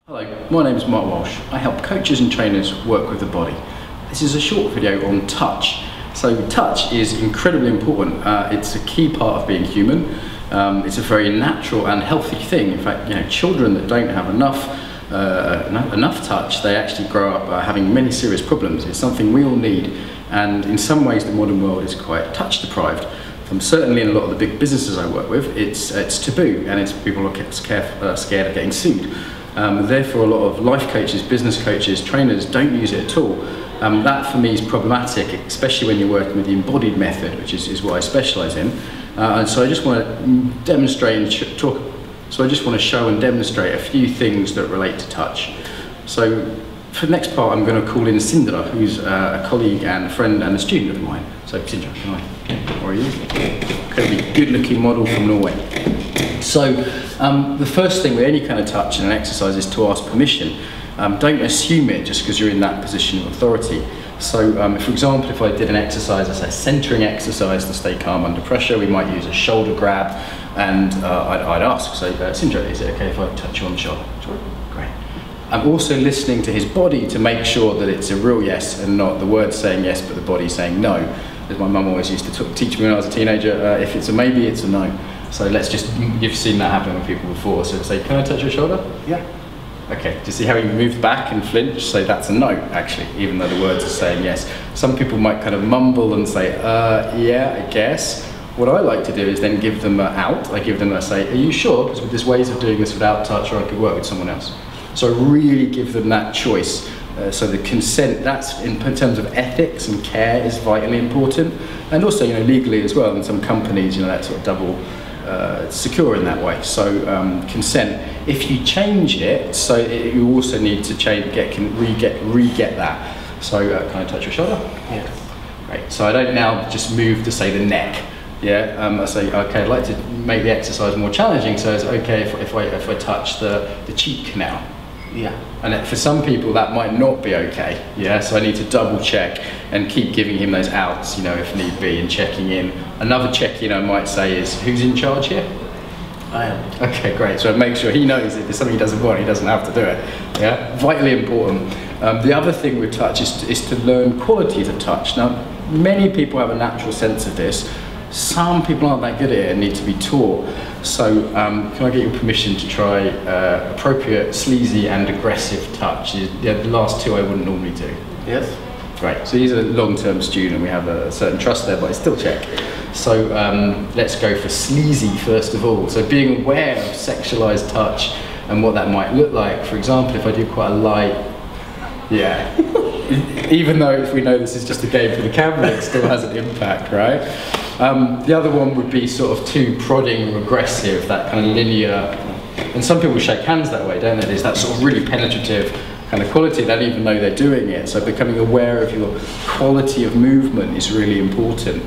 Hello, my name is Mark Walsh. I help coaches and trainers work with the body. This is a short video on touch. So touch is incredibly important. It's a key part of being human. It's a very natural and healthy thing. In fact, children that don't have enough touch, they actually grow up having many serious problems. It's something we all need, and in some ways the modern world is quite touch deprived. Certainly in a lot of the big businesses I work with, it's taboo, and people are scared of getting sued. Therefore, a lot of life coaches, business coaches, trainers don't use it at all. That for me is problematic, especially when you're working with the embodied method, which is what I specialise in. And so I just want to demonstrate and show and demonstrate a few things that relate to touch. So for the next part, I'm going to call in Sindre, who's a colleague and a friend and a student of mine. So Sindre, hi. How are you? Incredibly good-looking model from Norway. So the first thing with any kind of touch in an exercise is to ask permission. Don't assume it just because you're in that position of authority. So for example, if I did an exercise, a centering exercise to stay calm under pressure, we might use a shoulder grab, and I'd ask, so Sindre, is it okay if I touch you on the shoulder? Sure. Great. I'm also listening to his body to make sure that it's a real yes and not the words saying yes but the body saying no. As my mum always used to teach me when I was a teenager, if it's a maybe, it's a no. So you've seen that happen with people before, so say, can I touch your shoulder? Yeah. Okay, do you see how he moved back and flinched? So that's a no, actually, even though the words are saying yes. Some people might kind of mumble and say, yeah, I guess. What I like to do is then give them out. I give them say, are you sure? Because there's ways of doing this without touch, or I could work with someone else. So I really give them that choice. So the consent, that's in terms of ethics and care, is vitally important. And also, legally as well, in some companies, that's sort of double secure in that way. So consent. If you change it, so you also need to re-get that. So can I touch your shoulder? Yeah. Great. So I don't now just move to say the neck. Yeah. I say, okay, I'd like to make the exercise more challenging. So it's okay if I touch the cheek now. Yeah. And for some people that might not be okay. Yeah. So I need to double check and keep giving him those outs, if need be, and checking in. Another check-in I might say is, who's in charge here? I am. Okay, great. So make sure he knows if there's something he doesn't want, he doesn't have to do it. Yeah. Vitally important. The other thing with touch is to learn qualities of touch. Now, many people have a natural sense of this. Some people aren't that good at it and need to be taught. So can I get your permission to try appropriate, sleazy and aggressive touch? The last two I wouldn't normally do. Yes. Great. So he's a long-term student, we have a certain trust there, but I still check. So let's go for sleazy first of all. So being aware of sexualized touch and what that might look like. For example, if I do quite a light, yeah. Even though if we know this is just a game for the camera, it still has an impact, right? The other one would be sort of too prodding or aggressive, that kind of linear, and some people shake hands that way, don't they? There's that sort of really penetrative kind of quality, they don't even know they're doing it. So becoming aware of your quality of movement is really important.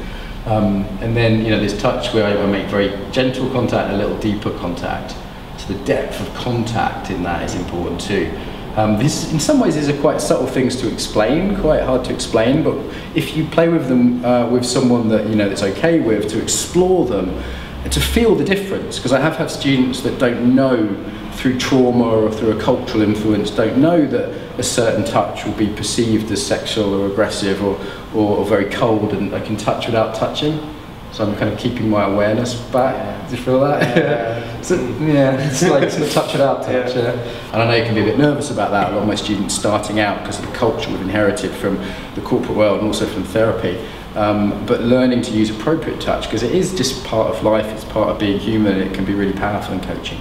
And then, there's touch where I make very gentle contact and a little deeper contact. So the depth of contact in that is important too. In some ways, these are quite subtle things to explain, quite hard to explain, but if you play with them with someone that that's okay with, to explore them, and to feel the difference, because I have had students that don't know through trauma or through a cultural influence, don't know that a certain touch will be perceived as sexual or aggressive or very cold, and I can touch without touching. So I'm kind of keeping my awareness back. Yeah. Do you feel that? Yeah. So, it's like sort of touch without touch. Yeah. And I know you can be a bit nervous about that. A lot of my students starting out because of the culture we've inherited from the corporate world and also from therapy. But learning to use appropriate touch, because it is just part of life, it's part of being human, and it can be really powerful in coaching.